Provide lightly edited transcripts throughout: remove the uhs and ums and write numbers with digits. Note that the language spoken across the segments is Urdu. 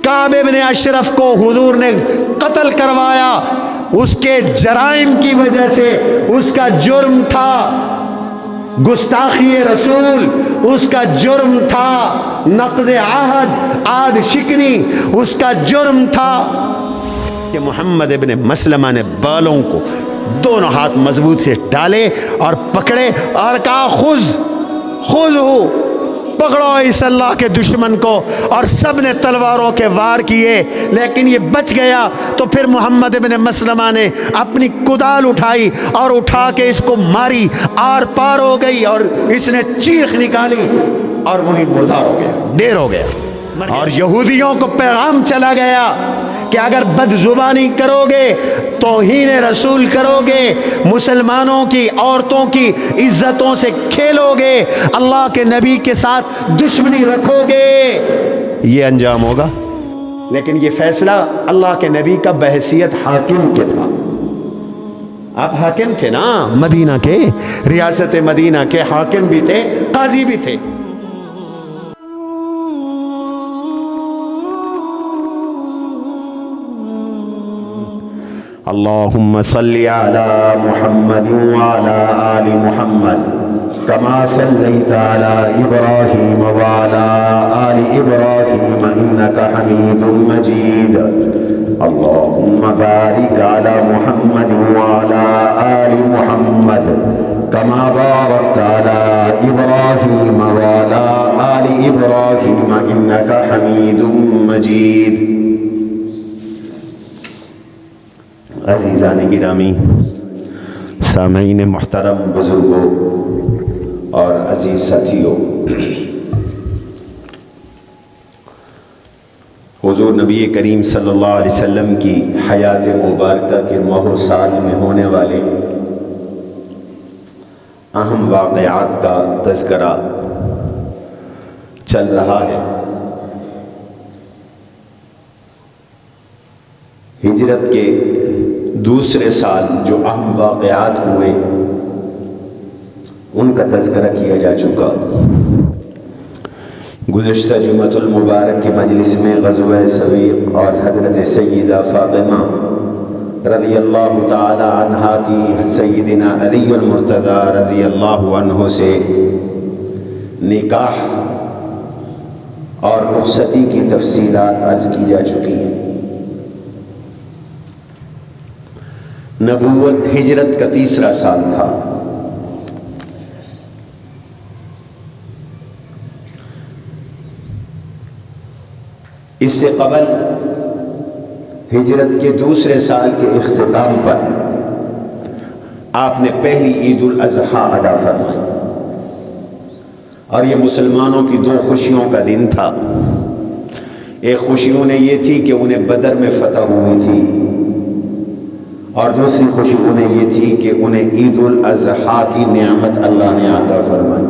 کعب ابن اشرف کو حضور نے قتل کروایا، اس کے جرائم کی وجہ سے، اس کا جرم تھا گستاخی رسول، اس کا جرم تھا نقض عہد شکنی، اس کا جرم تھا کہ محمد ابن مسلمہ نے بالوں کو دونوں ہاتھ مضبوط سے ڈالے اور پکڑے اور کہا خذ ہو، پکڑو اس اللہ کے دشمن کو، اور سب نے تلواروں کے وار کیے لیکن یہ بچ گیا۔ تو پھر محمد ابن مسلمہ نے اپنی کدال اٹھائی اور اٹھا کے اس کو ماری، آر پار ہو گئی اور اس نے چیخ نکالی اور وہیں مردار ہو گیا، ڈیر ہو گیا۔ اور یہودیوں کو پیغام چلا گیا کہ اگر بد زبانی کرو گے، توہین رسول کرو گے، مسلمانوں کی عورتوں کی عزتوں سے کھیلو گے، اللہ کے نبی کے ساتھ دشمنی رکھو گے، یہ انجام ہوگا۔ لیکن یہ فیصلہ اللہ کے نبی کا بحیثیت حاکم کے تھا۔ آپ حاکم تھے نا مدینہ کے، ریاست مدینہ کے حاکم بھی تھے، قاضی بھی تھے۔ اللہم صلی علی محمد وعلی آل محمد کما صلیت علی ابراہیم وعلی آل ابراہیم انک حمید مجید اللہم بارک علی محمد وعلی آل محمد کما بارکت علی ابراہیم وعلی آل ابراہیم انک حمید مجید۔ عزیزان گرامی، سامعین محترم، بزرگوں اور عزیز ساتھیوں، حضور نبی کریم صلی اللہ علیہ وسلم کی حیات مبارکہ کے ماہ و سال میں ہونے والے اہم واقعات کا تذکرہ چل رہا ہے۔ ہجرت کے دوسرے سال جو اہم واقعات ہوئے ان کا تذکرہ کیا جا چکا۔ گزشتہ جمعۃ المبارک کی مجلس میں غزوہ سویق اور حضرت سیدہ فاطمہ رضی اللہ تعالی عنہا کی سیدنا علی المرتضی رضی اللہ عنہ سے نکاح اور رخصتی کی تفصیلات عرض کی جا چکی ہیں۔ نبوت ہجرت کا تیسرا سال تھا۔ اس سے قبل ہجرت کے دوسرے سال کے اختتام پر آپ نے پہلی عید الاضحیٰ ادا فرمائی، اور یہ مسلمانوں کی دو خوشیوں کا دن تھا۔ ایک خوشی انہیں یہ تھی کہ انہیں بدر میں فتح ہوئی تھی، اور دوسری خوشی انہیں یہ تھی کہ انہیں عید الاضحیٰ کی نعمت اللہ نے عطا فرمائی۔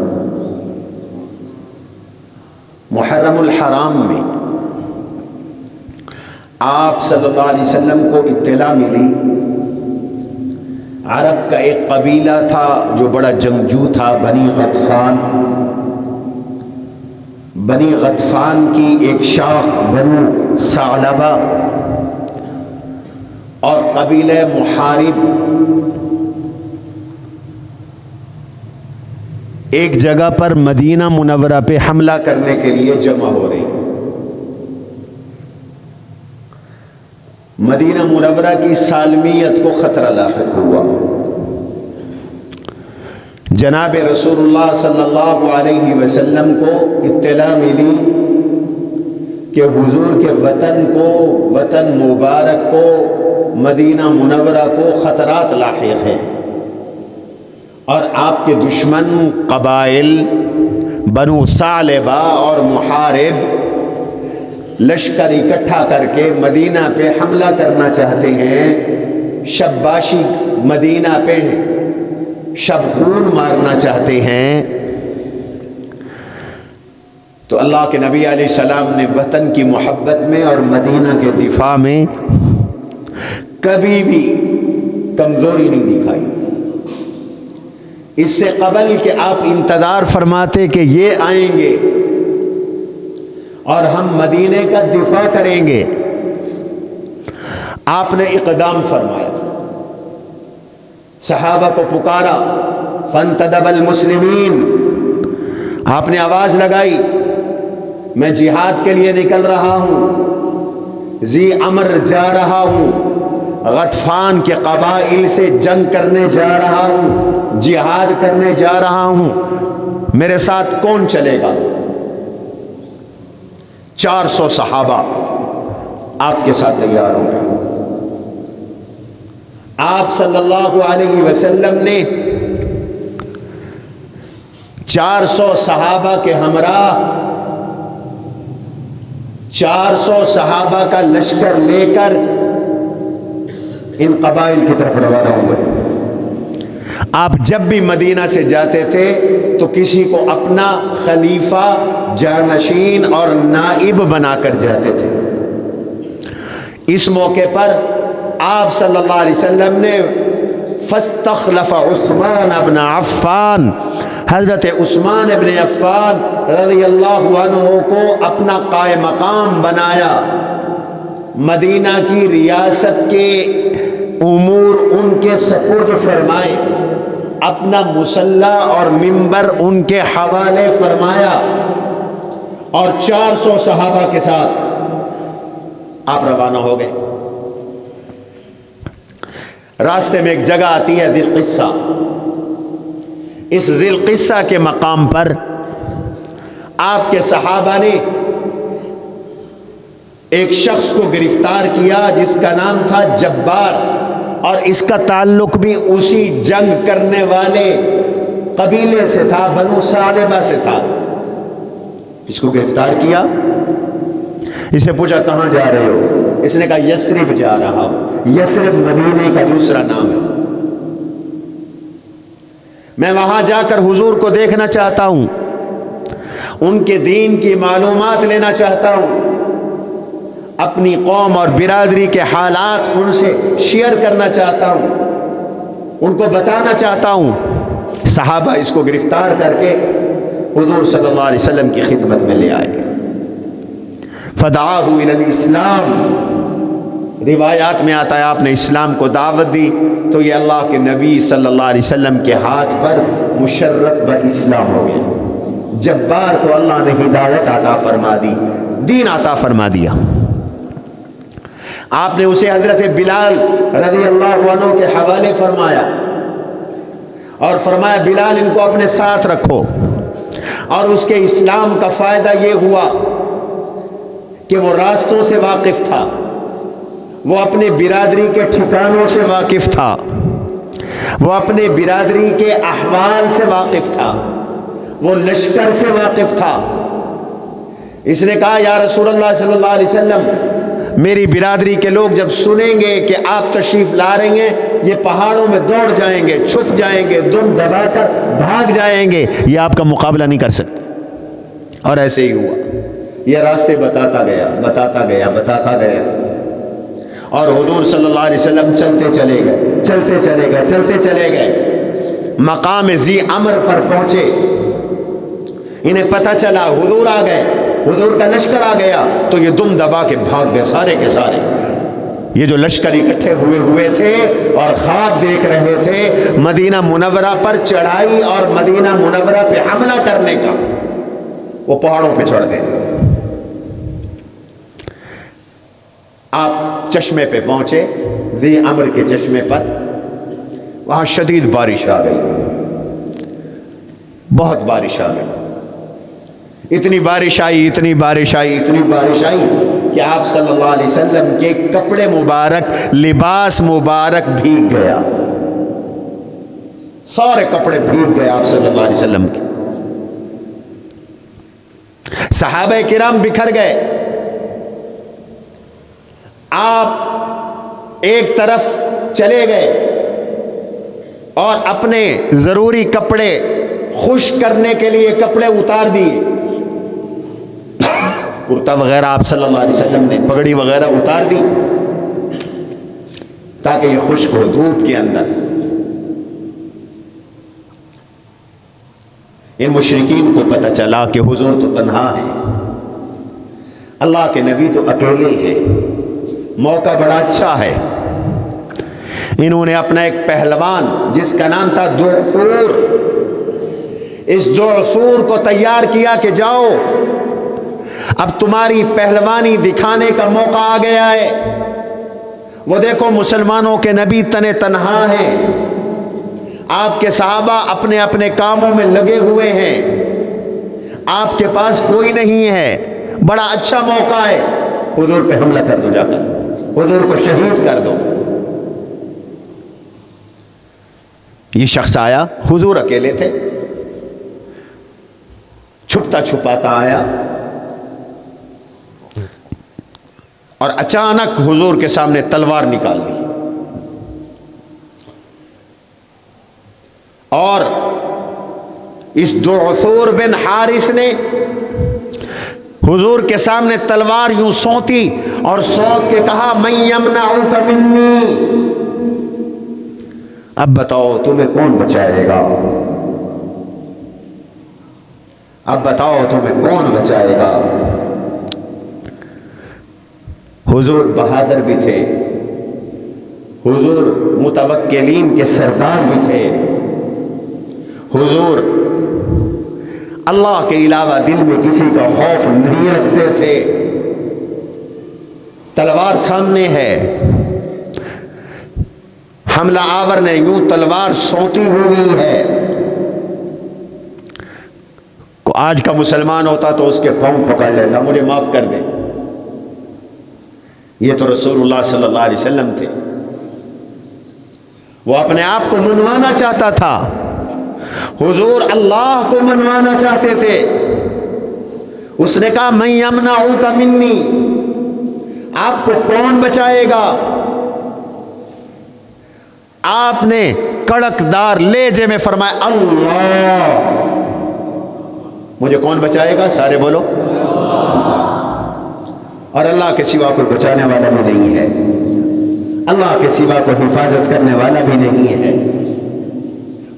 محرم الحرام میں آپ صلی اللہ علیہ وسلم کو اطلاع ملی، عرب کا ایک قبیلہ تھا جو بڑا جنگجو تھا، بنی غطفان۔ بنی غطفان کی ایک شاخ بنو ثعلبہ اور قبیلہ محارب ایک جگہ پر مدینہ منورہ پہ حملہ کرنے کے لیے جمع ہو رہی۔ مدینہ منورہ کی سالمیت کو خطرہ لاحق ہوا۔ جناب رسول اللہ صلی اللہ علیہ وسلم کو اطلاع ملی کہ حضور کے وطن کو، وطن مبارک کو، مدینہ منورہ کو خطرات لاحق ہیں، اور آپ کے دشمن قبائل بنو ثعلبہ اور محارب لشکر اکٹھا کر کے مدینہ پہ حملہ کرنا چاہتے ہیں، شباشی مدینہ پہ شب خون مارنا چاہتے ہیں۔ تو اللہ کے نبی علیہ السلام نے وطن کی محبت میں اور مدینہ کے دفاع میں کبھی بھی کمزوری نہیں دکھائی۔ اس سے قبل کہ آپ انتظار فرماتے کہ یہ آئیں گے اور ہم مدینے کا دفاع کریں گے. آپ نے اقدام فرمایا, صحابہ کو پکارا, فانتدب المسلمین, آپ نے آواز لگائی, میں جہاد کے لیے نکل رہا ہوں, ذی امر جا رہا ہوں, غطفان کے قبائل سے جنگ کرنے جا رہا ہوں, جہاد کرنے جا رہا ہوں, میرے ساتھ کون چلے گا؟ 400 صحابہ آپ کے ساتھ تیار ہو گئے. آپ صلی اللہ علیہ وسلم نے 400 صحابہ کے ہمراہ 400 صحابہ کا لشکر لے کر ان قبائل کی طرف روانہ ہوئے. آپ جب بھی مدینہ سے جاتے تھے تو کسی کو اپنا خلیفہ, جانشین اور نائب بنا کر جاتے تھے. اس موقع پر آپ صلی اللہ علیہ وسلم نے فاستخلف عثمان ابن عفان, حضرت عثمان ابن عفان رضی اللہ عنہ کو اپنا قائم مقام بنایا. مدینہ کی ریاست کے امور ان کے سپرد فرمائے, اپنا مصلی اور منبر ان کے حوالے فرمایا, اور 400 صحابہ کے ساتھ آپ روانہ ہو گئے. راستے میں ایک جگہ آتی ہے ذی القصہ. اس ذی القصہ کے مقام پر آپ کے صحابہ نے ایک شخص کو گرفتار کیا جس کا نام تھا جبار, اور اس کا تعلق بھی اسی جنگ کرنے والے قبیلے سے تھا, بنو ثعلبہ سے تھا. اس کو گرفتار کیا, اسے پوچھا کہاں جا رہے ہو؟ اس نے کہا یثرب جا رہا ہوں. یثرب مدینے کا دوسرا نام ہے. میں وہاں جا کر حضور کو دیکھنا چاہتا ہوں, ان کے دین کی معلومات لینا چاہتا ہوں, اپنی قوم اور برادری کے حالات ان سے شیئر کرنا چاہتا ہوں, ان کو بتانا چاہتا ہوں. صحابہ اس کو گرفتار کر کے حضور صلی اللہ علیہ وسلم کی خدمت میں لے آئے. فدعاہ الی الاسلام, روایات میں آتا ہے آپ نے اسلام کو دعوت دی تو یہ اللہ کے نبی صلی اللہ علیہ وسلم کے ہاتھ پر مشرف باسلام ہو گئے. جبار کو اللہ نے ہدایت عطا فرما دی, دین عطا فرما دیا. آپ نے اسے حضرت بلال رضی اللہ عنہ کے حوالے فرمایا اور فرمایا بلال ان کو اپنے ساتھ رکھو. اور اس کے اسلام کا فائدہ یہ ہوا کہ وہ راستوں سے واقف تھا, وہ اپنے برادری کے ٹھکانوں سے واقف تھا, وہ اپنے برادری کے احوال سے واقف تھا, وہ لشکر سے واقف تھا. اس نے کہا یا رسول اللہ صلی اللہ علیہ وسلم, میری برادری کے لوگ جب سنیں گے کہ آپ تشریف لا رہے ہیں یہ پہاڑوں میں دوڑ جائیں گے, چھپ جائیں گے, دم دبا کر بھاگ جائیں گے, یہ آپ کا مقابلہ نہیں کر سکتے. اور ایسے ہی ہوا. یہ راستے بتاتا گیا بتاتا گیا بتاتا گیا, اور حضور صلی اللہ علیہ وسلم چلتے چلے گئے چلتے چلے گئے چلتے چلے گئے. مقام ذی امر پر پہنچے, انہیں پتہ چلا حضور آ گئے, حضور کا لشکر آ گیا تو یہ دم دبا کے بھاگ گئے سارے کے سارے. یہ جو لشکر اکٹھے ہوئے تھے اور خواب دیکھ رہے تھے مدینہ منورہ پر چڑھائی اور مدینہ منورہ پہ حملہ کرنے کا, وہ پہاڑوں پہ چڑھ گئے. آپ چشمے پہ پہنچے, ذی امر کے چشمے پر. وہاں شدید بارش آ گئی, بہت بارش آ گئی. اتنی بارش آئی اتنی بارش آئی اتنی بارش آئی کہ آپ صلی اللہ علیہ وسلم کے کپڑے مبارک, لباس مبارک بھیگ گیا. سارے کپڑے بھیگ گئے آپ صلی اللہ علیہ وسلم کے. صحابہ کرام بکھر گئے. آپ ایک طرف چلے گئے اور اپنے ضروری کپڑے خشک کرنے کے لیے کپڑے اتار دیے. کرتا وغیرہ آپ صلی اللہ علیہ وسلم نے پگڑی وغیرہ اتار دی تاکہ یہ خشک ہو دھوپ کے اندر. ان مشرکین کو پتہ چلا کہ حضور تو تنہا ہے, اللہ کے نبی تو اکیلے ہی ہیں، موقع بڑا اچھا ہے۔ انہوں نے اپنا ایک پہلوان جس کا نام تھا دعثور، اس دعثور کو تیار کیا کہ جاؤ اب تمہاری پہلوانی دکھانے کا موقع آ گیا ہے۔ وہ دیکھو مسلمانوں کے نبی تنے تنہا ہیں، آپ کے صحابہ اپنے اپنے کاموں میں لگے ہوئے ہیں، آپ کے پاس کوئی نہیں ہے، بڑا اچھا موقع ہے، حضور پہ حملہ کر دو، جا کر حضور کو شہید کر دو۔ یہ شخص آیا، حضور اکیلے تھے، چھپتا چھپاتا آیا اور اچانک حضور کے سامنے تلوار نکال لی اور اس دعثور بن حارث نے حضور کے سامنے تلوار یوں سونتی اور سونت کے کہا من یمنعک منی، اب بتاؤ تمہیں کون بچائے گا، اب بتاؤ تمہیں کون بچائے گا۔ حضور بہادر بھی تھے، حضور متوکلین کے سردار بھی تھے، حضور اللہ کے علاوہ دل میں کسی کا خوف نہیں رکھتے تھے۔ تلوار سامنے ہے، حملہ آور نے یوں تلوار سونتی ہوئی ہے، آج کا مسلمان ہوتا تو اس کے پاؤں پکڑ لیتا، مجھے معاف کر دے۔ یہ تو رسول اللہ صلی اللہ علیہ وسلم تھے، وہ اپنے آپ کو منوانا چاہتا تھا، حضور اللہ کو منوانا چاہتے تھے۔ اس نے کہا من یمنعک منی، آپ کو کون بچائے گا۔ آپ نے کڑک دار لہجے میں فرمایا اللہ، مجھے کون بچائے گا، سارے بولو، اور اللہ کے سوا کوئی بچانے والا بھی نہیں ہے، اللہ کے سوا کوئی حفاظت کرنے والا بھی نہیں ہے۔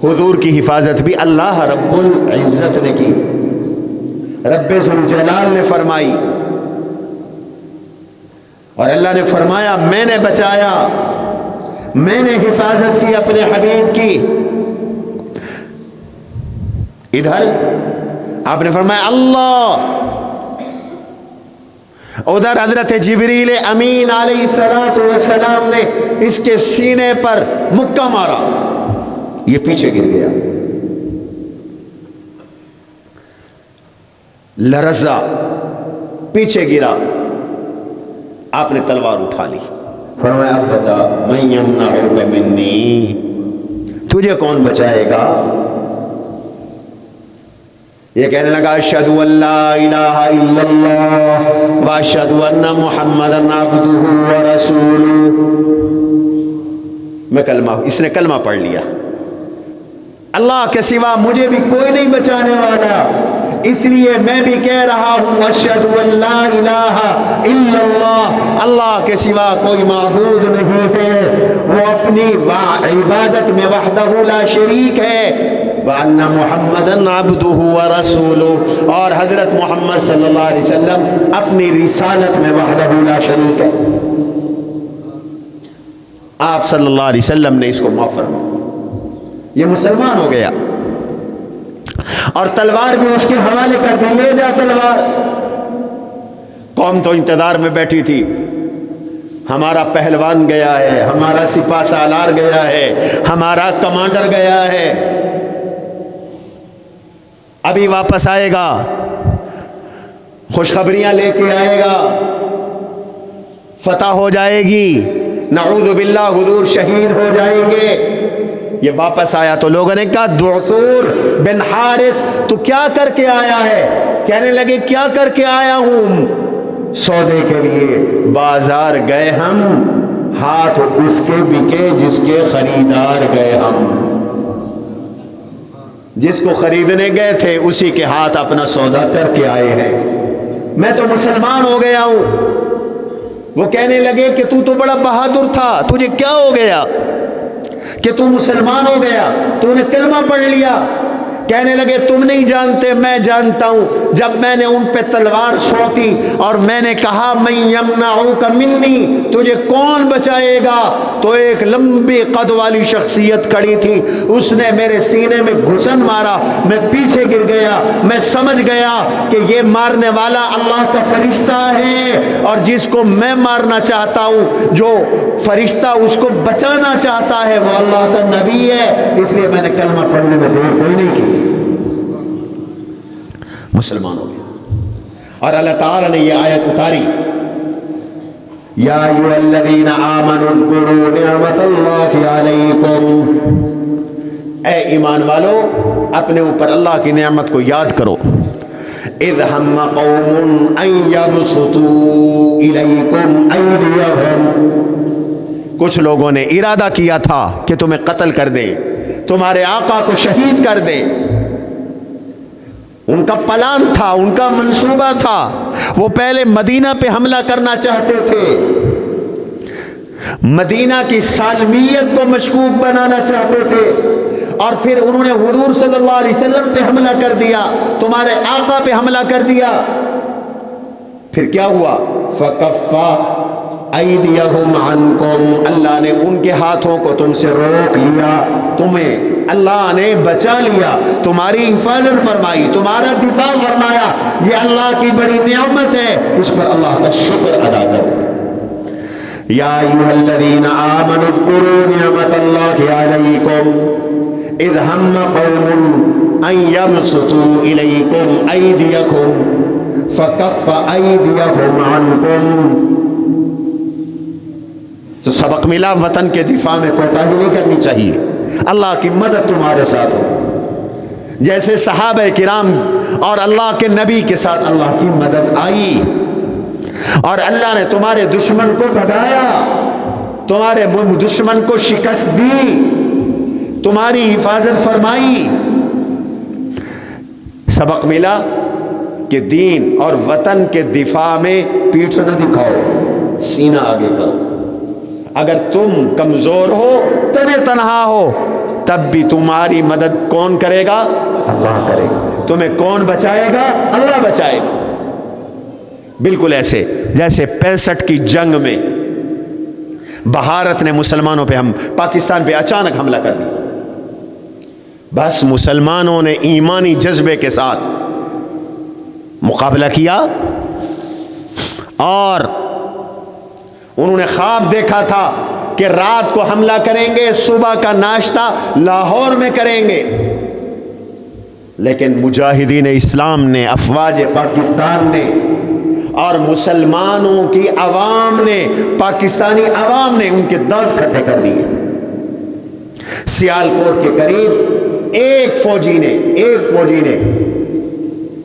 حضور کی حفاظت بھی اللہ رب العزت نے کی، رب ذوالجلال نے فرمائی، اور اللہ نے فرمایا میں نے بچایا، میں نے حفاظت کی اپنے حبیب کی۔ ادھر آپ نے فرمایا اللہ، ادھر حضرت جبریل امین علیہ السلام نے اس کے سینے پر مکہ مارا، یہ پیچھے گر گیا، لرزا، پیچھے گرا، آپ نے تلوار اٹھا لی، فرمایا اب بتا من یمنعک منی، تجھے کون بچائے گا۔ یہ کہنے لگا اشہد ان لا الہ الا اللہ واشہد ان محمدا عبدہ ورسولہ، میں کلمہ، اس نے کلمہ پڑھ لیا، اللہ کے سوا مجھے بھی کوئی نہیں بچانے والا، اس لیے میں بھی کہہ رہا ہوں اشہد ان لا الہ الا اللہ، اللہ کے سوا کوئی معبود نہیں ہے، وہ اپنی عبادت میں وحدہ لا شریک ہے، وَأَنَّ مُحَمَّدًا عَبْدُهُ وَرَسُولُهُ، اور حضرت محمد صلی اللہ علیہ وسلم اپنی رسالت میں وحدہ لا شریک ہے۔ آپ صلی اللہ علیہ وسلم نے اس کو معاف فرمایا، یہ مسلمان ہو گیا، اور تلوار بھی اس کے حوالے کر دی، لے جا تلوار۔ قوم تو انتظار میں بیٹھی تھی، ہمارا پہلوان گیا ہے، ہمارا سپاہ سالار گیا ہے، ہمارا کمانڈر گیا ہے، ابھی واپس آئے گا، خوشخبریاں لے کے آئے گا، فتح ہو جائے گی، نعوذ باللہ حضور شہید ہو جائیں گے۔ یہ واپس آیا تو لوگوں نے کہا دعثور بن حارث تو کیا کر کے آیا ہے؟ کہنے لگے کیا کر کے آیا ہوں، سودے کے لیے بازار گئے ہم، ہاتھ اس کے بکے جس کے خریدار گئے ہم، جس کو خریدنے گئے تھے اسی کے ہاتھ اپنا سودا کر کے آئے ہیں، میں تو مسلمان ہو گیا ہوں۔ وہ کہنے لگے کہ تو بڑا بہادر تھا، تجھے کیا ہو گیا کہ تو مسلمان ہو گیا، تو نے کلمہ پڑھ لیا۔ کہنے لگے تم نہیں جانتے، میں جانتا ہوں، جب میں نے ان پہ تلوار سونتی اور میں نے کہا من یمنعک منی، تجھے کون بچائے گا، تو ایک لمبی قد والی شخصیت کھڑی تھی، اس نے میرے سینے میں گھسن مارا، میں پیچھے گر گیا، میں سمجھ گیا کہ یہ مارنے والا اللہ کا فرشتہ ہے، اور جس کو میں مارنا چاہتا ہوں، جو فرشتہ اس کو بچانا چاہتا ہے، وہ اللہ کا نبی ہے، اس لیے میں نے کلمہ پڑھنے میں دیر کوئی نہیں کی، مسلمان ہو گیا۔ اور اللہ تعالیٰ نے یہ آیت اتاری، یا ایھا الذین آمنوا اذکروا نعمت اللہ علیکم، اے ایمان والو اپنے اوپر اللہ کی نعمت کو یاد کرو، اذ ہم قوم ان یبسطوا الیکم ایدیہم، کچھ لوگوں نے ارادہ کیا تھا کہ تمہیں قتل کر دے، تمہارے آقا کو شہید کر دے، ان کا پلان تھا، ان کا منصوبہ تھا، وہ پہلے مدینہ پہ حملہ کرنا چاہتے تھے، مدینہ کی سالمیت کو مشکوک بنانا چاہتے تھے، اور پھر انہوں نے حضور صلی اللہ علیہ وسلم پہ حملہ کر دیا، تمہارے آقا پہ حملہ کر دیا، پھر کیا ہوا؟ فَكَفَّ ایدیہم عنکم، اللہ نے ان کے ہاتھوں کو تم سے روک لیا، تمہیں اللہ نے بچا لیا، تمہاری حفاظت فرمائی، تمہارا دفاع فرمایا، یہ اللہ کی بڑی نعمت ہے، اس پر اللہ کا شکر ادا کرو۔ یا ایھا الذین آمنوا اذکروا نعمت اللہ علیکم اذ ہم قوم ان یبسطوا الیکم ایدیکم فکف ایدیہم عنکم، تو سبق ملا وطن کے دفاع میں کوتاہی نہیں کرنی چاہیے، اللہ کی مدد تمہارے ساتھ ہو، جیسے صحابہ کرام اور اللہ کے نبی کے ساتھ اللہ کی مدد آئی، اور اللہ نے تمہارے دشمن کو بھگایا، تمہارے دشمن کو شکست دی، تمہاری حفاظت فرمائی۔ سبق ملا کہ دین اور وطن کے دفاع میں پیٹھ نہ دکھاؤ، سینہ آگے کرو، اگر تم کمزور ہو، تنے تنہا ہو، تب بھی تمہاری مدد کون کرے گا؟ اللہ کرے گا۔ تمہیں کون بچائے گا؟ اللہ بچائے گا۔ بالکل ایسے جیسے 65 کی جنگ میں بھارت نے مسلمانوں پہ پاکستان پہ اچانک حملہ کر دیا، بس مسلمانوں نے ایمانی جذبے کے ساتھ مقابلہ کیا، اور انہوں نے خواب دیکھا تھا کہ رات کو حملہ کریں گے، صبح کا ناشتہ لاہور میں کریں گے، لیکن مجاہدین اسلام نے، افواج پاکستان نے اور مسلمانوں کی عوام نے، پاکستانی عوام نے ان کے دانت کھٹے کر دیے۔ سیالکوٹ کے قریب ایک فوجی نے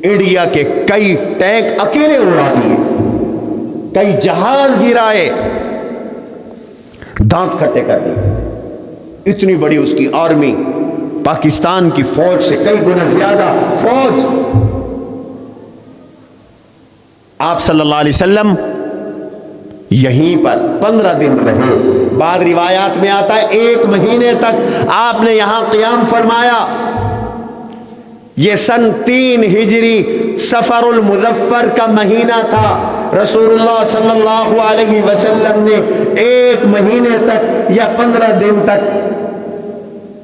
انڈیا کے کئی ٹینک اکیلے اڑا دیے، کئی جہاز گرائے، دانت کھٹے کر دیے۔ اتنی بڑی اس کی آرمی، پاکستان کی فوج سے کئی گنا زیادہ فوج۔ آپ صلی اللہ علیہ وسلم یہیں پر 15 دن رہے، بعض روایات میں آتا ہے 1 مہینے تک آپ نے یہاں قیام فرمایا۔ یہ سن 3 ہجری صفر المظفر کا مہینہ تھا، رسول اللہ صلی اللہ علیہ وسلم نے 1 مہینے تک یا 15 دن تک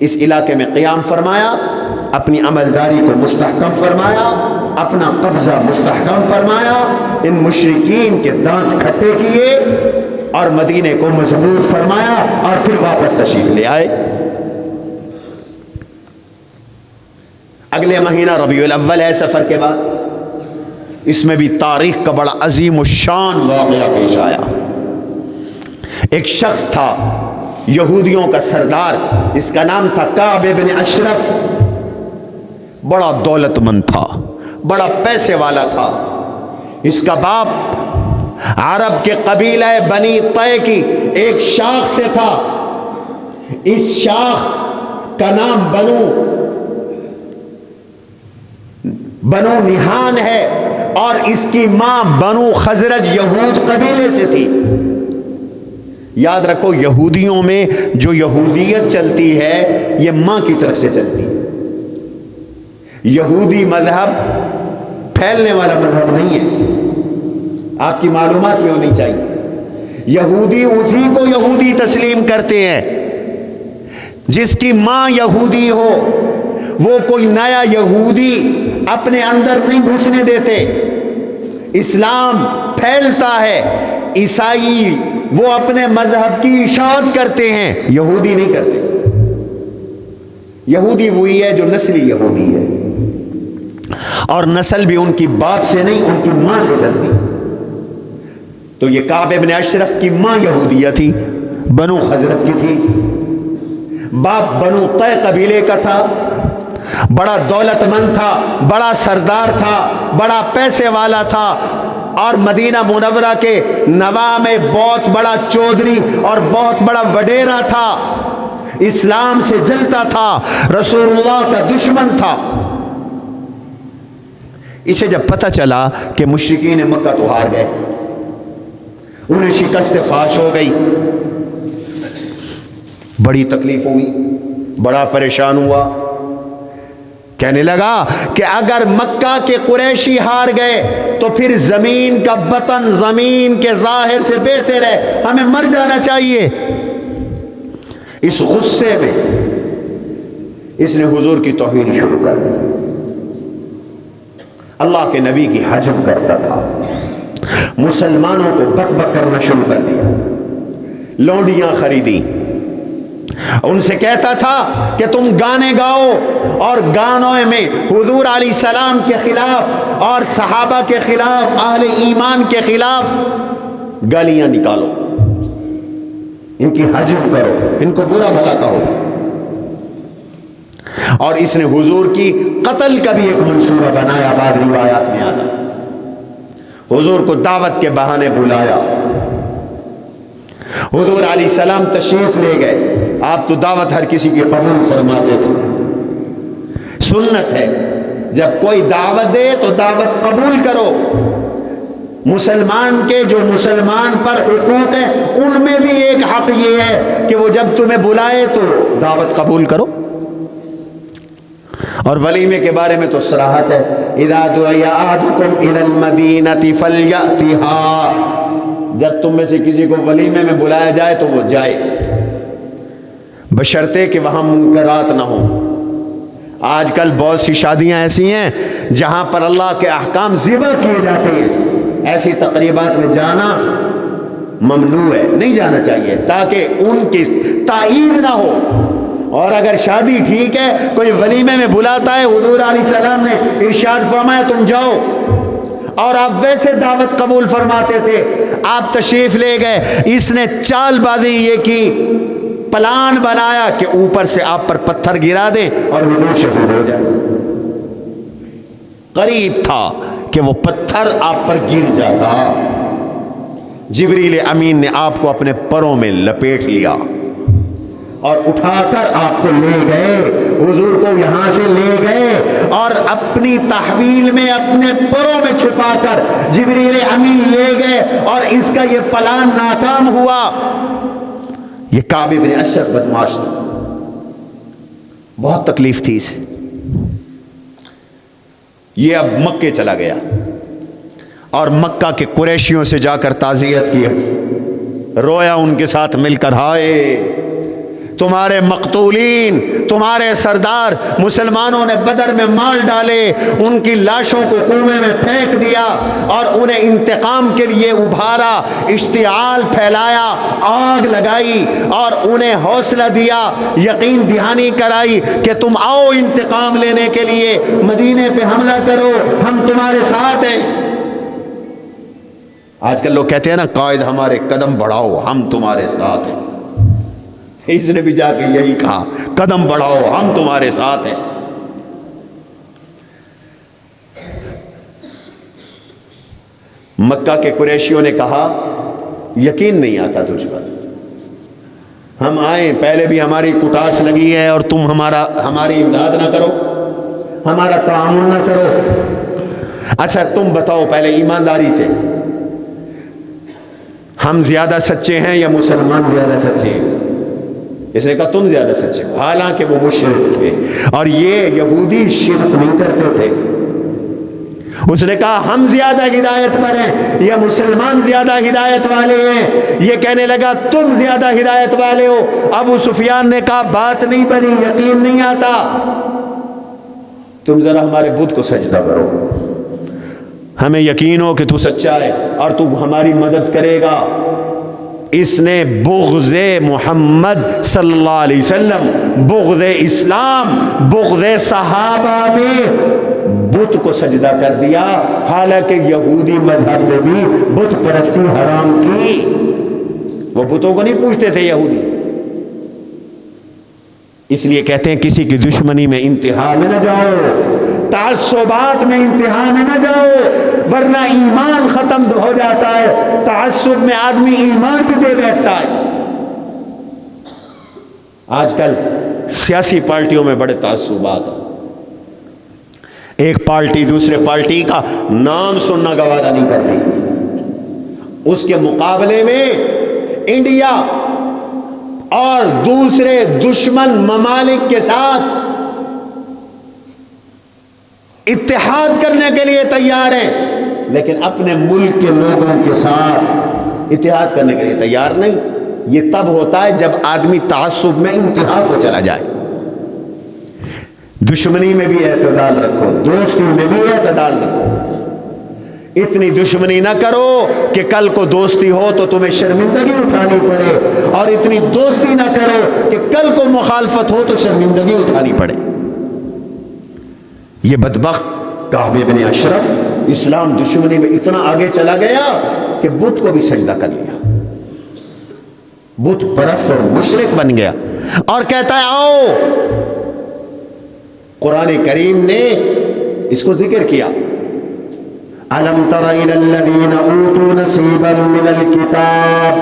اس علاقے میں قیام فرمایا، اپنی عملداری کو مستحکم فرمایا، اپنا قبضہ مستحکم فرمایا، ان مشرکین کے دانت کھٹے کیے اور مدینے کو مضبوط فرمایا، اور پھر واپس تشریف لے آئے۔ اگلے مہینہ ربیع الاول ہے سفر کے بعد، اس میں بھی تاریخ کا بڑا عظیم الشان واقعہ پیش آیا۔ ایک شخص تھا یہودیوں کا سردار، اس کا نام تھا کعب بن اشرف، بڑا دولت مند تھا، بڑا پیسے والا تھا۔ اس کا باپ عرب کے قبیلہ بنی طے کی ایک شاخ سے تھا، اس شاخ کا نام بنو نہان ہے، اور اس کی ماں بنو خزرج یہود قبیلے سے تھی۔ یاد رکھو، یہودیوں میں جو یہودیت چلتی ہے یہ ماں کی طرف سے چلتی ہے۔ یہودی مذہب پھیلنے والا مذہب نہیں ہے، آپ کی معلومات میں ہونی چاہیے۔ یہودی اسی کو یہودی تسلیم کرتے ہیں جس کی ماں یہودی ہو، وہ کوئی نیا یہودی اپنے اندر نہیں گھسنے دیتے۔ اسلام پھیلتا ہے، عیسائی وہ اپنے مذہب کی اشاعت کرتے ہیں، یہودی نہیں کرتے۔ یہودی وہی ہے جو نسلی یہودی ہے، اور نسل بھی ان کی باپ سے نہیں، ان کی ماں سے چلتی۔ تو یہ کعب ابن اشرف کی ماں یہودیہ تھی، بنو خزرج کی تھی، باپ بنو طے قبیلے کا تھا، بڑا دولت مند تھا، بڑا سردار تھا، بڑا پیسے والا تھا، اور مدینہ منورہ کے نواح میں بہت بڑا چودھری اور بہت بڑا وڈیرا تھا، اسلام سے جلتا تھا، رسول اللہ کا دشمن تھا۔ اسے جب پتہ چلا کہ مشرکین مکہ تو ہار گئے، انہیں شکست فاش ہو گئی، بڑی تکلیف ہوئی، بڑا پریشان ہوا، کہنے لگا کہ اگر مکہ کے قریشی ہار گئے تو پھر زمین کا بطن زمین کے ظاہر سے بہتر ہے، ہمیں مر جانا چاہیے۔ اس غصے میں اس نے حضور کی توہین شروع کر دی، اللہ کے نبی کی حجب کرتا تھا، مسلمانوں کو بک بک کرنا شروع کر دیا، لونڈیاں خریدی، ان سے کہتا تھا کہ تم گانے گاؤ، اور گانوں میں حضور علیہ السلام کے خلاف اور صحابہ کے خلاف، اہل ایمان کے خلاف گالیاں نکالو، ان کی حجب کرو، ان کو برا بھلا کہو۔ اور اس نے حضور کی قتل کا بھی ایک منصوبہ بنایا، بعد روایات میں آتا، حضور کو دعوت کے بہانے بلایا، حضور علیہ السلام تشریف لے گئے، آپ تو دعوت ہر کسی کی قبول فرماتے تھے، سنت ہے جب کوئی دعوت دے تو دعوت قبول کرو، مسلمان کے جو مسلمان پر حقوق ہیں ان میں بھی ایک حق یہ ہے کہ وہ جب تمہیں بلائے تو دعوت قبول کرو۔ اور ولیمے کے بارے میں تو صراحت ہے، اذا دعی احدکم الی المدینہ فلیأتها، جب تم میں سے کسی کو ولیمے میں بلایا جائے تو وہ جائے، بشرطے کہ وہاں منکرات نہ ہوں۔ آج کل بہت سی شادیاں ایسی ہیں جہاں پر اللہ کے احکام ذبح کیے جاتے ہیں، ایسی تقریبات میں جانا ممنوع ہے، نہیں جانا چاہیے تاکہ ان کی تائید نہ ہو۔ اور اگر شادی ٹھیک ہے، کوئی ولیمے میں بلاتا ہے، حضور علیہ السلام نے ارشاد فرمایا تم جاؤ، اور آپ ویسے دعوت قبول فرماتے تھے، آپ تشریف لے گئے، اس نے چال بازی یہ کی، پلان بنایا کہ اوپر سے آپ پر پتھر گرا دے اور حضور شہید ہو جائے۔ قریب تھا کہ وہ پتھر آپ پر گر جاتا، جبریل امین نے آپ کو اپنے پروں میں لپیٹ لیا اور اٹھا کر آپ کو لے گئے، حضور کو یہاں سے لے گئے اور اپنی تحویل میں اپنے پروں میں چھپا کر جبریل امین لے گئے، اور اس کا یہ پلان ناکام ہوا۔ یہ کعب ابن اشرف بدمعاش تھا، بہت تکلیف تھی اسے۔ یہ اب مکے چلا گیا اور مکہ کے قریشیوں سے جا کر تعزیت کی، رویا ان کے ساتھ مل کر، ہائے تمہارے مقتولین، تمہارے سردار مسلمانوں نے بدر میں مار ڈالے، ان کی لاشوں کو کنویں میں پھینک دیا اور انہیں انتقام کے لیے ابھارا، اشتعال پھیلایا، آگ لگائی اور انہیں حوصلہ دیا، یقین دہانی کرائی کہ تم آؤ انتقام لینے کے لیے، مدینے پہ حملہ کرو، ہم تمہارے ساتھ ہیں۔ آج کل لوگ کہتے ہیں نا قائد ہمارے قدم بڑھاؤ ہم تمہارے ساتھ ہیں، اس نے بھی جا کے یہی کہا قدم بڑھاؤ ہم تمہارے ساتھ ہیں۔ مکہ کے قریشیوں نے کہا یقین نہیں آتا تجھ پر، ہم آئیں پہلے بھی ہماری کٹاس لگی ہے اور تم ہماری امداد نہ کرو، ہمارا تعاون نہ کرو۔ اچھا تم بتاؤ پہلے ایمانداری سے، ہم زیادہ سچے ہیں یا مسلمان زیادہ سچے ہیں؟ اس نے کہا تم زیادہ سچے ہو، حالانکہ وہ مشرک تھے اور یہ یہودی شرک نہیں کرتے تھے، اس نے کہا ہم زیادہ ہدایت پر ہیں، یہ مسلمان زیادہ ہدایت والے ہیں. یہ کہنے لگا تم زیادہ ہدایت والے ہو. ابو سفیان نے کہا بات نہیں بنی، یقین نہیں آتا، تم ذرا ہمارے بت کو سجدہ کرو، ہمیں یقین ہو کہ تو سچا ہے اور تو ہماری مدد کرے گا. اس نے بغض محمد صلی اللہ علیہ وسلم، بغض اسلام، بغض صحابہ میں بت کو سجدہ کر دیا. حالانکہ یہودی مذہب میں بھی بت پرستی حرام تھی، وہ بتوں کو نہیں پوچھتے تھے یہودی. اس لیے کہتے ہیں کسی کی دشمنی میں انتہا میں نہ جاؤ، تعصبات میں انتہا میں نہ جاؤ، ورنہ ایمان ختم ہو جاتا ہے. تعصب میں آدمی ایمان بھی دے بیٹھتا ہے. آج کل سیاسی پارٹیوں میں بڑے تعصبات ہیں. ایک پارٹی دوسرے پارٹی کا نام سننا گوارا نہیں کرتی. اس کے مقابلے میں انڈیا اور دوسرے دشمن ممالک کے ساتھ اتحاد کرنے کے لیے تیار ہیں، لیکن اپنے ملک کے لوگوں کے ساتھ اتحاد کرنے کے لیے تیار نہیں. یہ تب ہوتا ہے جب آدمی تعصب میں انتہا کو چلا جائے. دشمنی میں بھی اعتدال رکھو، دوستی میں بھی اعتدال رکھو. اتنی دشمنی نہ کرو کہ کل کو دوستی ہو تو تمہیں شرمندگی اٹھانی پڑے، اور اتنی دوستی نہ کرو کہ کل کو مخالفت ہو تو شرمندگی اٹھانی پڑے. یہ بدبخت کعب بن اشرف اسلام دشمنی میں اتنا آگے چلا گیا کہ بت کو بھی سجدہ کر لیا، بت پرست اور مشرک بن گیا. اور کہتا ہے آؤ، قرآن کریم نے اس کو ذکر کیا. أَلَمْ تَرَ إِلَى الَّذِينَ أُوتُوا نَصِيبًا مِنَ الْكِتَابِ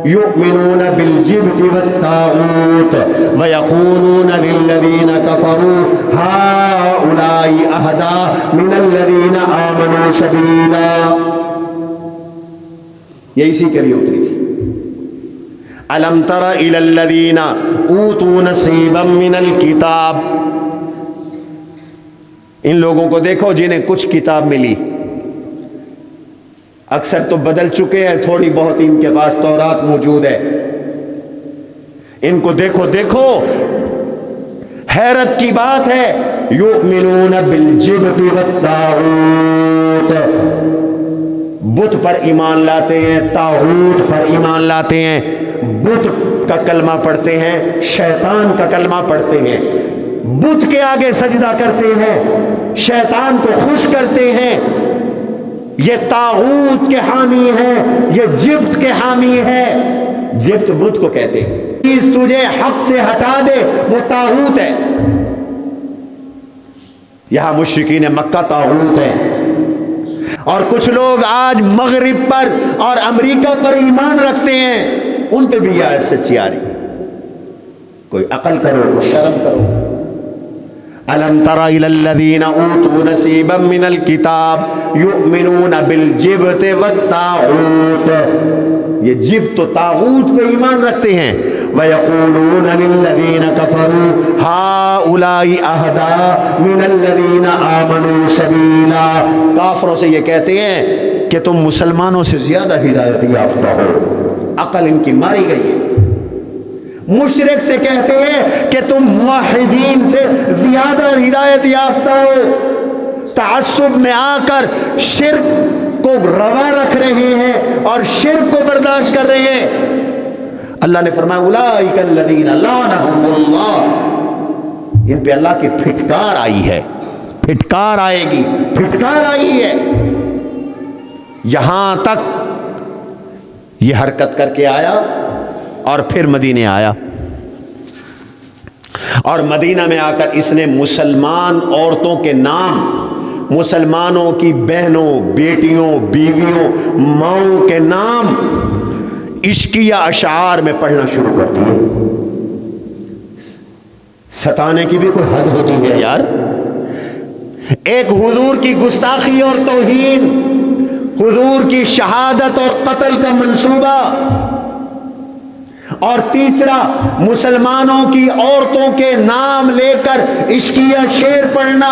يُؤْمِنُونَ بِالْجِبْتِ وَالطَّاغُوتِ وَيَقُولُونَ لِلَّذِينَ كَفَرُوا هَؤُلَاءِ أَهْدَىٰ مِنَ الَّذِينَ آمَنُوا سَبِيلًا. یہ اسی کے لیے اتری تھی. أَلَمْ تَرَ إِلَى الَّذِينَ أُوتُوا نَصِيبًا مِنَ الْكِتَابِ. ان لوگوں کو دیکھو جنہیں کچھ کتاب ملی، اکثر تو بدل چکے ہیں، تھوڑی بہت ان کے پاس تورات موجود ہے. ان کو دیکھو، دیکھو حیرت کی بات ہے. یؤمنون بالجبت والطاغوت، بت پر ایمان لاتے ہیں، طاغوت پر ایمان لاتے ہیں. بت کا کلمہ پڑھتے ہیں، شیطان کا کلمہ پڑھتے ہیں، بت کے آگے سجدہ کرتے ہیں، شیطان کو خوش کرتے ہیں. یہ طاغوت کے حامی ہیں، یہ جبت کے حامی ہے. جبت بت کو کہتے ہیں. چیز تجھے حق سے ہٹا دے وہ طاغوت ہے. یہاں مشرکین مکہ طاغوت ہے. اور کچھ لوگ آج مغرب پر اور امریکہ پر ایمان رکھتے ہیں، ان پہ بھی یہ آیت سچی آ رہی. کوئی عقل کرو، کوئی شرم کرو. أَلَمْ تَرَ إِلَى الَّذِينَ أُوتُوا نَصِيبًا مِنَ الْكِتَابِ يُؤْمِنُونَ بِالْجِبْتِ وَالطَّاغُوتِ. یہ جبت و طاغوت پہ ایمان رکھتے ہیں. وَيَقُولُونَ لِلَّذِينَ كَفَرُوا هَؤُلَاءِ أَهْدَىٰ مِنَ الَّذِينَ آمَنُوا سَبِيلًا. کافروں سے یہ کہتے ہیں کہ تم مسلمانوں سے زیادہ ہدایت یافتہ ہو. عقل ان کی ماری گئی ہے. مشرک سے کہتے ہیں کہ تم موحدین سے زیادہ ہدایت یافتہ ہو. تعصب میں آ کر شرک کو روا رکھ رہے ہیں اور شرک کو برداشت کر رہے ہیں. اللہ نے فرمایا اولئک الذین لعنہم اللہ، ان پہ اللہ کی پھٹکار آئی ہے، پھٹکار آئے گی، پھٹکار آئی ہے. یہاں تک یہ حرکت کر کے آیا اور پھر مدینے آیا، اور مدینہ میں آ کر اس نے مسلمان عورتوں کے نام، مسلمانوں کی بہنوں، بیٹیوں، بیویوں، ماؤں کے نام عشقیہ اشعار میں پڑھنا شروع کر دیے. ستانے کی بھی کوئی حد ہوتی ہے یار. ایک حضور کی گستاخی اور توہین، حضور کی شہادت اور قتل کا منصوبہ، اور تیسرا مسلمانوں کی عورتوں کے نام لے کر عشقیہ شعر پڑھنا.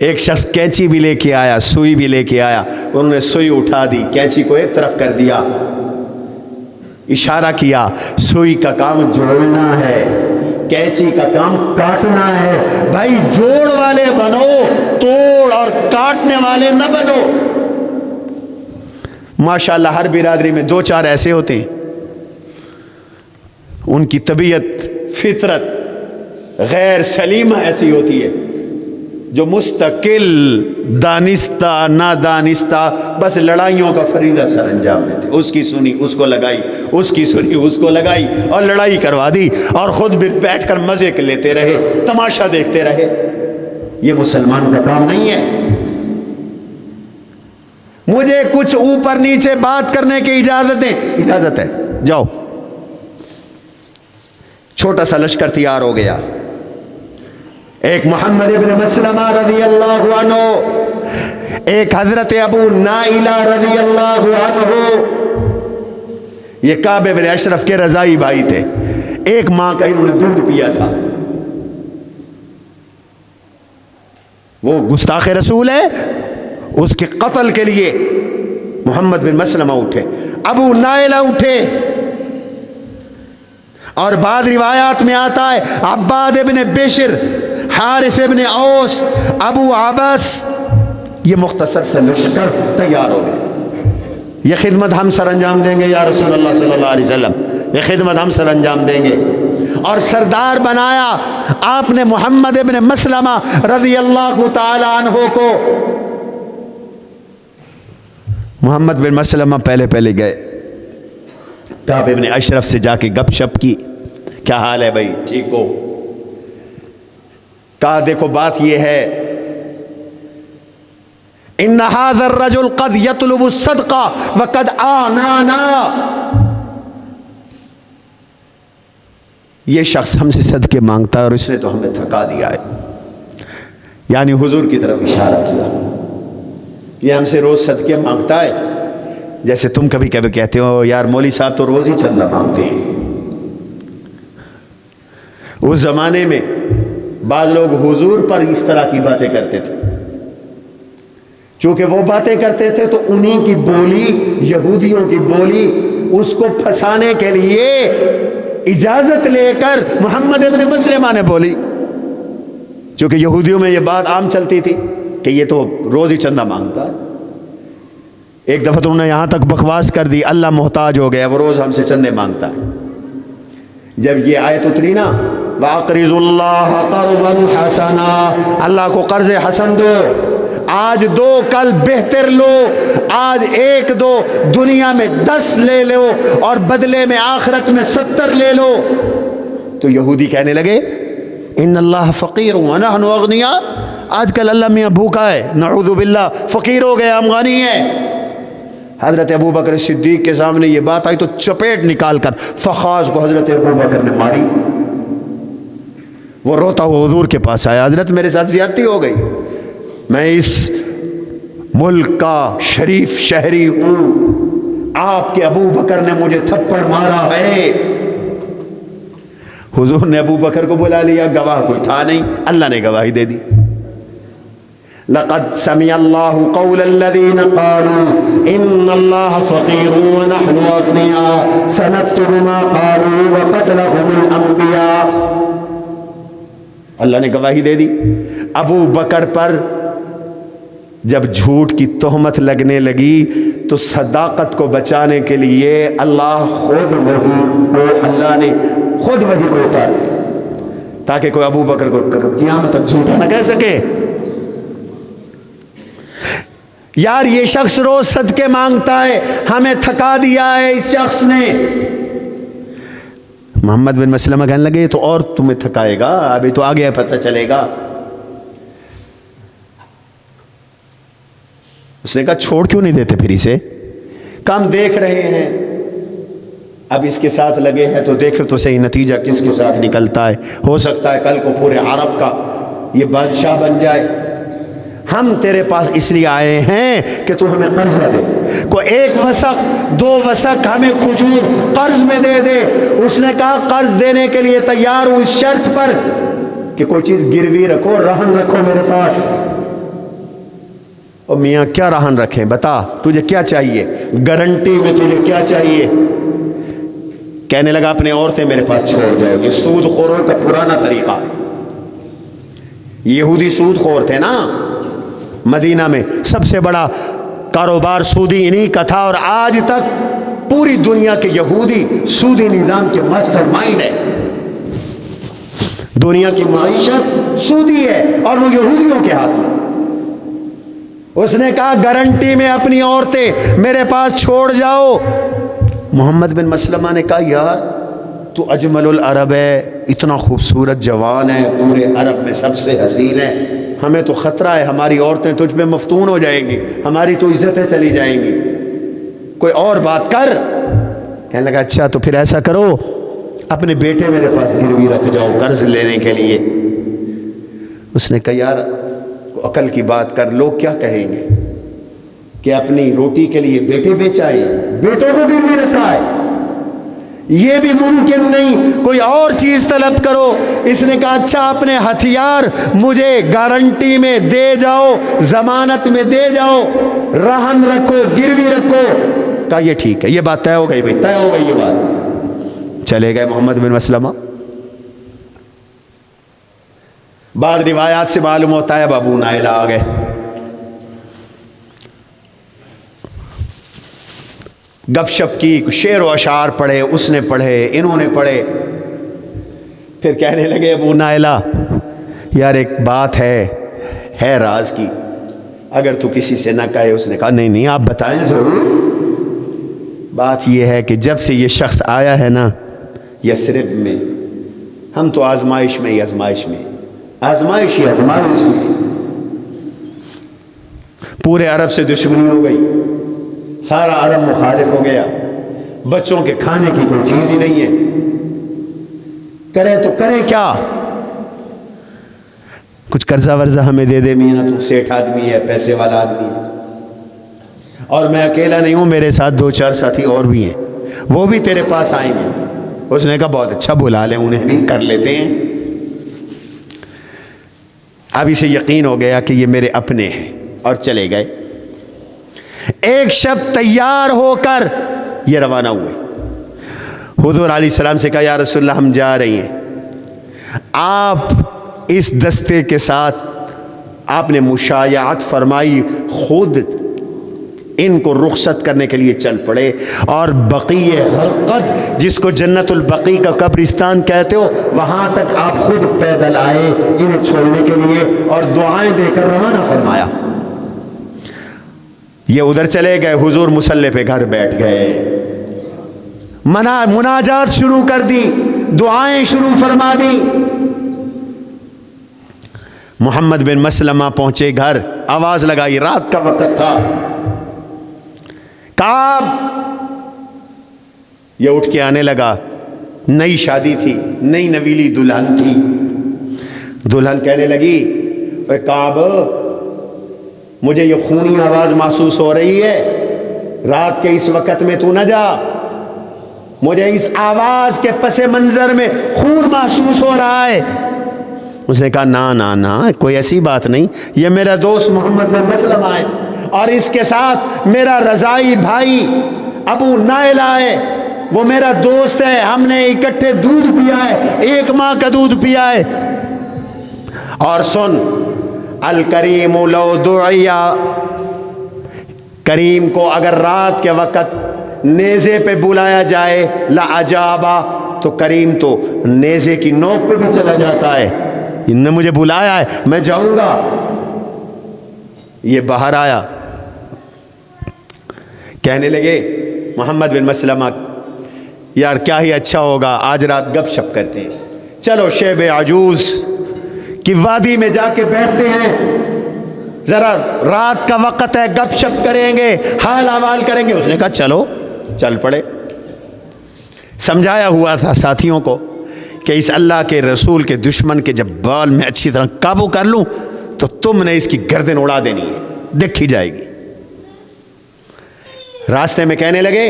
ایک شخص کینچی بھی لے کے آیا، سوئی بھی لے کے آیا، انہوں نے سوئی اٹھا دی، کینچی کو ایک طرف کر دیا، اشارہ کیا، سوئی کا کام جوڑنا ہے، کینچی کا کام کاٹنا ہے۔ بھائی جوڑ والے بنو، توڑ اور کاٹنے والے نہ بنو۔ ماشاءاللہ ہر برادری میں دو چار ایسے ہوتے ہیں، ان کی طبیعت فطرت غیر سلیمہ ایسی ہوتی ہے جو مستقل دانستہ نادانستہ بس لڑائیوں کا فریضہ سر انجام دیتے، اس کی سنی اس کو لگائی، اس کی سنی اس کو لگائی اور لڑائی کروا دی، اور خود بھی بیٹھ کر مزے کے لیتے رہے، تماشا دیکھتے رہے۔ یہ مسلمان کا کام نہیں ہے۔ مجھے کچھ اوپر نیچے بات کرنے کی اجازت ہے، اجازت ہے، جاؤ۔ چھوٹا سا لشکر تیار ہو گیا، ایک محمد ابن مسلمہ رضی اللہ عنہ، ایک حضرت ابو نائلہ رضی اللہ عنہ، یہ کعب بن اشرف کے رضائی بھائی تھے، ایک ماں کا انہوں نے دودھ پیا تھا۔ وہ گستاخ رسول ہے، اس کے قتل کے لیے محمد بن مسلمہ اٹھے، ابو نائلہ اٹھے، اور بعض روایات میں آتا ہے عباد ابن بشر، حارث ابن اوس، ابو عباس، یہ مختصر سے لشکر تیار ہو گئے۔ یہ خدمت ہم سر انجام دیں گے یا رسول اللہ صلی اللہ علیہ وسلم، یہ خدمت ہم سر انجام دیں گے۔ اور سردار بنایا آپ نے محمد ابن مسلمہ رضی اللہ تعالی عنہ کو۔ محمد بن مسلمہ پہلے پہلے گئے، کعب ابن اشرف سے جا کے گپ شپ کی، کیا حال ہے بھائی، ٹھیک ہو؟ کہا دیکھو بات یہ ہے، ان ھذا الرجل قد يطلب الصدقہ وقد آنانا، یہ شخص ہم سے صدقے مانگتا ہے اور اس نے تو ہمیں تھکا دیا ہے، یعنی حضور کی طرف اشارہ کیا، یہ ہم سے روز صدقے مانگتا ہے، جیسے تم کبھی کبھی کہتے ہو یار مولوی صاحب تو روز ہی چندہ مانگتے ہیں۔ اس زمانے میں بعض لوگ حضور پر اس طرح کی باتیں کرتے تھے، چونکہ وہ باتیں کرتے تھے تو انہی کی بولی، یہودیوں کی بولی، اس کو پھنسانے کے لیے اجازت لے کر محمد ابن مسلمہ نے بولی، چونکہ یہودیوں میں یہ بات عام چلتی تھی کہ یہ تو روز ہی چندہ مانگتا ہے۔ ایک دفعہ تو انہوں نے یہاں تک بکواس کر دی اللہ محتاج ہو گیا، وہ روز ہم سے چندے مانگتا ہے۔ جب یہ آیت اتری نا وَأَقْرِضُوا اللَّهَ قَرْضًا حَسَنًا، اللہ کو قرض حسن دو، آج دو کل بہتر لو، آج ایک دو دنیا میں 10 لے لو اور بدلے میں آخرت میں 70 لے لو۔ تو یہودی کہنے لگے ان اللہ فقیر ونحن اغنیاء، آج کل اللہ میاں بھوکا ہے، نعوذ باللہ، فقیر ہو گیا، ہم غنی ہیں۔ حضرت ابو بکر صدیق کے سامنے یہ بات آئی تو چپیٹ نکال کر فخاذ کو حضرت ابو بکر نے ماری، وہ روتا ہوا حضور کے پاس آیا، حضرت میرے ساتھ زیادتی ہو گئی، میں اس ملک کا شریف شہری ہوں، آپ کے ابو بکر نے مجھے تھپڑ مارا ہے۔ حضور نے ابو بکر کو بلا لیا، گواہ کوئی تھا نہیں، اللہ نے گواہی دے دی۔ لقد سمع اللہ قول الذین قالوا ان اللہ فقیر ونحن اغنیاء سنکتب ما قالوا وقتلهم الانبیاء، اللہ نے گواہی دے دی۔ ابو بکر پر جب جھوٹ کی تہمت لگنے لگی تو صداقت کو بچانے کے لیے اللہ نے خود وحی کو اتار دیا تاکہ کوئی ابو بکر کو قیامت تک جھوٹا نہ کہہ سکے۔ یار یہ شخص روز صدقے مانگتا ہے، ہمیں تھکا دیا ہے اس شخص نے۔ محمد بن مسلمہ کہنے لگے تو اور تمہیں تھکائے گا، ابھی تو آگے پتہ چلے گا۔ اس نے کہا چھوڑ کیوں نہیں دیتے پھر اسے، کام دیکھ رہے ہیں، اب اس کے ساتھ لگے ہیں تو دیکھو تو صحیح نتیجہ کس کے ساتھ نکلتا ہے، ہو سکتا ہے کل کو پورے عرب کا یہ بادشاہ بن جائے۔ ہم تیرے پاس اس لیے آئے ہیں کہ تو ہمیں قرضہ دے، کوئی 1 وسق 2 وسق ہمیں کھجور قرض میں دے دے۔ اس نے کہا قرض دینے کے لیے تیار ہوں اس شرط پر کہ کوئی چیز گروی رکھو، رہن رکھو میرے پاس۔ اور میاں کیا رہن رکھیں، بتا تجھے کیا چاہیے، گارنٹی میں تجھے کیا چاہیے؟ کہنے لگا اپنی عورتیں میرے پاس چھوڑ جاؤ۔ یہ سود خوروں کا پرانا طریقہ ہے، یہودی سود خور تھے نا، مدینہ میں سب سے بڑا کاروبار سودی انہی کا تھا، اور آج تک پوری دنیا کے یہودی سودی نظام کے ماسٹر مائنڈ ہے۔ دنیا کی معیشت سودی ہے اور وہ یہودیوں کے ہاتھ میں۔ اس نے کہا گارنٹی میں اپنی عورتیں میرے پاس چھوڑ جاؤ۔ محمد بن مسلمہ نے کہا یار تو اجمل العرب ہے، اتنا خوبصورت جوان ہے، پورے عرب میں سب سے حسین ہے، ہمیں تو خطرہ ہے ہماری عورتیں تجھ پہ مفتون ہو جائیں گی، ہماری تو عزتیں چلی جائیں گی، کوئی اور بات کر۔ کہنے لگا اچھا تو پھر ایسا کرو اپنے بیٹے میرے پاس گروی رکھ جاؤ قرض لینے کے لیے۔ اس نے کہا یار عقل کی بات کر، لوگ کیا کہیں گے کہ اپنی روٹی کے لیے بیٹے بیچائے، بیٹوں کو گروی رکھا ہے، یہ بھی ممکن نہیں، کوئی اور چیز طلب کرو۔ اس نے کہا اچھا اپنے ہتھیار مجھے گارنٹی میں دے جاؤ، ضمانت میں دے جاؤ، رہن رکھو، گروی رکھو۔ کہا یہ ٹھیک ہے، یہ بات طے ہو گئی بھائی، طے ہو گئی یہ بات۔ چلے گئے محمد بن مسلمہ۔ بعض روایات سے معلوم ہوتا ہے ابو نائلہ آ گئے، گپ شپ کی، شعر و اشعار پڑھے، اس نے پڑھے، انہوں نے پڑھے، پھر کہنے لگے ابو نائلہ یار ایک بات ہے راز کی، اگر تو کسی سے نہ کہے۔ اس نے کہا نہیں نہیں آپ بتائیں ضرور۔ بات یہ ہے کہ جب سے یہ شخص آیا ہے نا یثرب میں، ہم تو آزمائش میں ہی آزمائش میں، آزمائش ہی آزمائش میں، پورے عرب سے دشمنی ہو گئی، سارا عرب مخالف ہو گیا، بچوں کے کھانے کی کوئی چیز ہی نہیں ہے، کریں تو کریں کیا؟ کچھ قرضہ ورزہ ہمیں دے دے میاں، تو سیٹھ آدمی ہے، پیسے والا آدمی ہے، اور میں اکیلا نہیں ہوں، میرے ساتھ 2-4 ساتھی اور بھی ہیں، وہ بھی تیرے پاس آئیں گے۔ اس نے کہا بہت اچھا، بلا لیں انہیں بھی، کر لیتے ہیں۔ اب اسے یقین ہو گیا کہ یہ میرے اپنے ہیں، اور چلے گئے۔ ایک شب تیار ہو کر یہ روانہ ہوئے، حضور علیہ السلام سے کہا یا رسول اللہ ہم جا رہی ہیں، آپ اس دستے کے ساتھ آپ نے مشایعت فرمائی، خود ان کو رخصت کرنے کے لیے چل پڑے، اور بقیع غرقد جس کو جنت البقیع کا قبرستان کہتے ہو وہاں تک آپ خود پیدل آئے انہیں چھوڑنے کے لیے، اور دعائیں دے کر روانہ فرمایا۔ یہ ادھر چلے گئے، حضور مصلی پہ گھر بیٹھ گئے، مناجات شروع کر دی، دعائیں شروع فرما دی۔ محمد بن مسلمہ پہنچے گھر، آواز لگائی، رات کا وقت تھا، کعب یہ اٹھ کے آنے لگا، نئی شادی تھی، نئی نویلی دلہن تھی، دلہن کہنے لگی اے کعب مجھے یہ خونی آواز محسوس ہو رہی ہے، رات کے اس وقت میں تو نہ جا، مجھے اس آواز کے پس منظر میں خون محسوس ہو رہا ہے۔ اس نے کہا نا کوئی ایسی بات نہیں، یہ میرا دوست محمد بن مسلمہ ہے، اور اس کے ساتھ میرا رضائی بھائی ابو نائلہ ہے، وہ میرا دوست ہے، ہم نے اکٹھے دودھ پیا ہے، ایک ماہ کا دودھ پیا ہے۔ اور سن، الکریم لو دعیا، کریم کو اگر رات کے وقت نیزے پہ بلایا جائے لعجابا، تو کریم تو نیزے کی نوک پہ بھی چلا جاتا ہے، انہوں نے مجھے بلایا ہے میں جاؤں گا۔ یہ باہر آیا، کہنے لگے محمد بن مسلمہ یار کیا ہی اچھا ہوگا آج رات گپ شپ کرتے ہیں، چلو شیب عجوز کی وادی میں جا کے بیٹھتے ہیں، ذرا رات کا وقت ہے، گپ شپ کریں گے، حال احوال کریں گے۔ اس نے کہا چلو، چل پڑے۔ سمجھایا ہوا تھا ساتھیوں کو کہ اس اللہ کے رسول کے دشمن کے جب بال میں اچھی طرح قابو کر لوں تو تم نے اس کی گردن اڑا دینی ہے، دیکھی جائے گی۔ راستے میں کہنے لگے،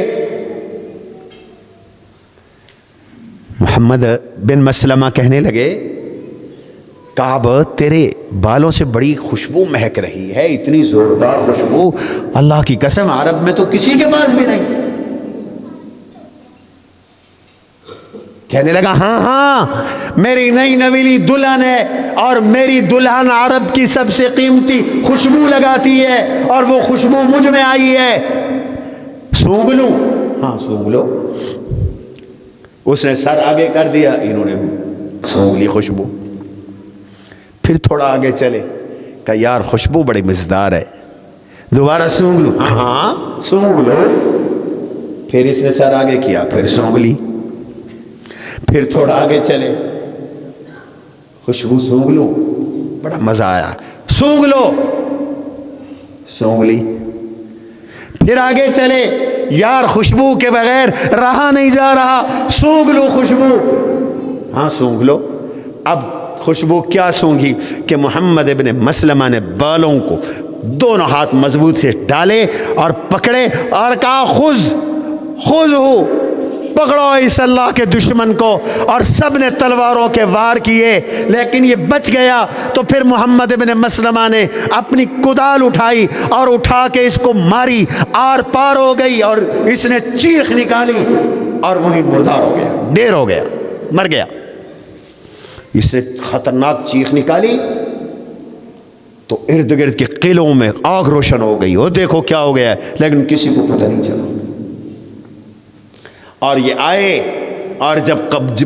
محمد بن مسلمہ کہنے لگے کعب تیرے بالوں سے بڑی خوشبو مہک رہی ہے، اتنی زوردار خوشبو، اللہ کی قسم عرب میں تو کسی کے پاس بھی نہیں۔ کہنے لگا ہاں ہاں میری نئی نویلی دلہن ہے، اور میری دلہن عرب کی سب سے قیمتی خوشبو لگاتی ہے، اور وہ خوشبو مجھ میں آئی ہے، سونگھ لوں؟ ہاں سونگھ لو۔ اس نے سر آگے کر دیا، انہوں نے سونگھ لی خوشبو۔ پھر تھوڑا آگے چلے، کہا یار خوشبو بڑی مزیدار ہے، دوبارہ سونگھ لوں؟ ہاں ہاں سونگھ لو۔ پھر اس نے سر آگے کیا، پھر سونگھ لی۔ پھر تھوڑا آگے چلے، خوشبو سونگھ لوں؟ بڑا مزہ آیا، سونگھ لو، سونگھ لی۔ پھر آگے چلے، یار خوشبو کے بغیر رہا نہیں جا رہا، سونگھ لو خوشبو؟ ہاں سونگھ لو۔ اب خوشبو کیا سونگھی کہ محمد ابن مسلمہ نے بالوں کو دونوں ہاتھ مضبوط سے ڈالے اور پکڑے اور کہا خذ ہو، پکڑو اس اللہ کے دشمن کو، اور سب نے تلواروں کے وار کیے لیکن یہ بچ گیا۔ تو پھر محمد ابن مسلمہ نے اپنی کدال اٹھائی اور اٹھا کے اس کو ماری، آر پار ہو گئی، اور اس نے چیخ نکالی اور وہیں مردار ہو گیا، ڈیر ہو گیا، مر گیا۔ اس نے خطرناک چیخ نکالی تو ارد گرد کے قلعوں میں آگ روشن ہو گئی، وہ دیکھو کیا ہو گیا ہے، لیکن کسی کو پتہ نہیں چلا۔ اور یہ آئے، اور جب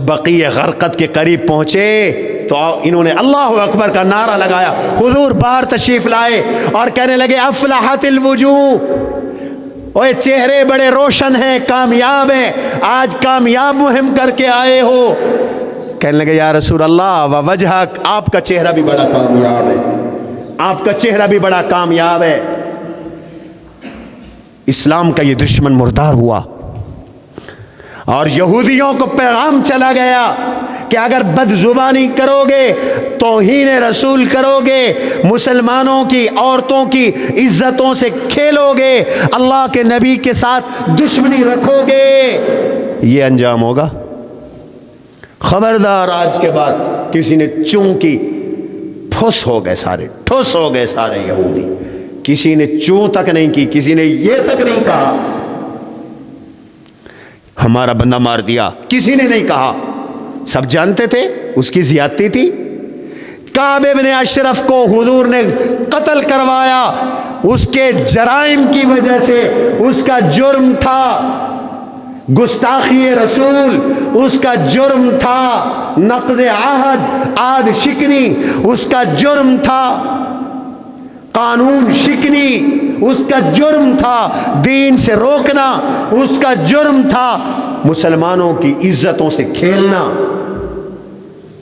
بقیع غرقد کے قریب پہنچے تو انہوں نے اللہ اکبر کا نعرہ لگایا، حضور باہر تشریف لائے اور کہنے لگے افلحت الوجوہ، اوے چہرے بڑے روشن ہیں، کامیاب ہیں، آج کامیاب مہم کر کے آئے ہو۔ کہنے لگے یا رسول اللہ ووجہک، آپ کا چہرہ بھی بڑا کامیاب ہے، آپ کا چہرہ بھی بڑا کامیاب ہے۔ اسلام کا یہ دشمن مردار ہوا، اور یہودیوں کو پیغام چلا گیا کہ اگر بد زبانی کرو گے، توہین رسول کرو گے، مسلمانوں کی عورتوں کی عزتوں سے کھیلو گے، اللہ کے نبی کے ساتھ دشمنی رکھو گے، یہ انجام ہوگا۔ خبردار آج کے بعد کسی نے چوں کی، ٹھوس ہو گئے سارے، ٹھوس ہو گئے سارے یہودی، کسی نے چوں تک نہیں کی، کسی نے یہ تک نہیں کہا ہمارا بندہ مار دیا، کسی نے نہیں کہا، سب جانتے تھے اس کی زیادتی تھی۔ کعب ابن اشرف کو حضور نے قتل کروایا، اس کے جرائم کی وجہ سے، اس کا جرم تھا گستاخی رسول، اس کا جرم تھا نقض عہد شکنی، اس کا جرم تھا قانون شکنی، اس کا جرم تھا دین سے روکنا، اس کا جرم تھا مسلمانوں کی عزتوں سے کھیلنا۔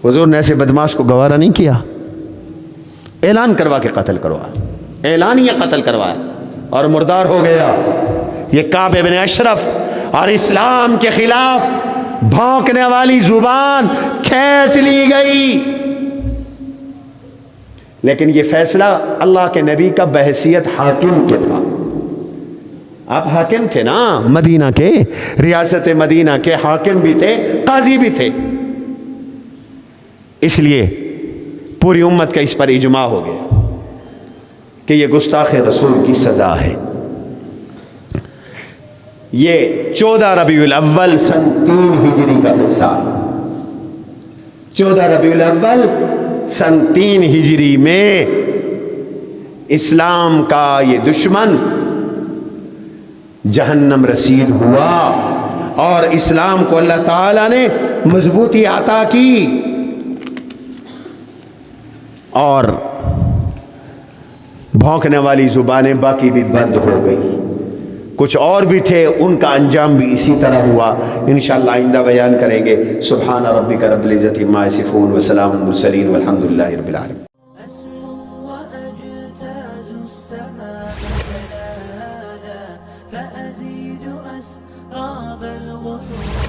حضور نے ایسے بدماش کو گوارا نہیں کیا، اعلان کروا کے قتل کروایا، اعلانیہ قتل کروایا، اور مردار ہو گیا۔ یہ کعب ابن اشرف، اور اسلام کے خلاف بھونکنے والی زبان کھینچ لی گئی، لیکن یہ فیصلہ اللہ کے نبی کا بحیثیت حاکم کے تھا۔ آپ حاکم تھے نا مدینہ کے، ریاست مدینہ کے حاکم بھی تھے، قاضی بھی تھے، اس لیے پوری امت کا اس پر اجماع ہو گیا کہ یہ گستاخ رسول کی سزا ہے۔ یہ 14 ربیع الاول سن 3 ہجری کا قصہ، 14 ربیع الاول سن 3 ہجری میں اسلام کا یہ دشمن جہنم رسید ہوا، اور اسلام کو اللہ تعالیٰ نے مضبوطی عطا کی، اور بھونکنے والی زبانیں باقی بھی بند ہو گئی۔ کچھ اور بھی تھے، ان کا انجام بھی اسی طرح ہوا، انشاءاللہ آئندہ بیان کریں گے۔ سبحان ربک رب العزت عما یصفون وسلام علی المرسلین والحمد للہ رب العالمین۔ فأزيد أسراب الغيوم